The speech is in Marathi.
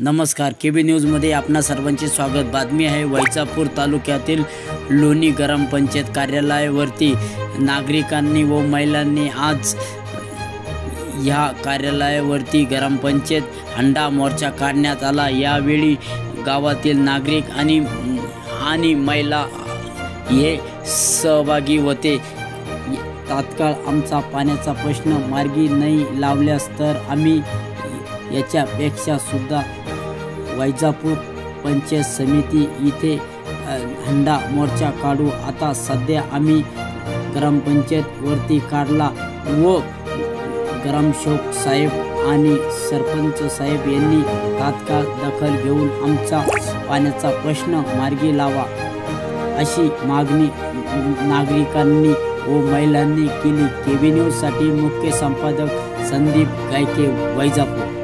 नमस्कार, केबी न्यूजमध्ये आपणा सर्वांचे स्वागत। बातमी आहे वैजापूर तालुक्यातील लोणी ग्रामपंचायत कार्यालयावरती नागरिकांनी व महिलांनी आज या कार्यालयावरती ग्रामपंचायत हंडा मोर्चा काढण्यात आला। यावेळी गावातील नागरिक आणि महिला हे सहभागी होते। तात्काळ आमचा पाण्याचा प्रश्न मार्गी नाही लावल्यास तर आम्ही याच्यापेक्षा सुद्धा वैजापूर पंचायत समिती इथे हंडा मोर्चा काढू। आता सध्या आम्ही ग्रामपंचायत वरती काढला व ग्रामसेवक साहेब आणि सरपंच साहेब यांनी तात्काळ दखल घेऊन आमचा पाण्याचा प्रश्न मार्गी लावा अशी मागणी नागरिकांनी व महिलांनी केली। केबी न्यूजसाठी मुख्य संपादक संदीप गायके, वैजापूर।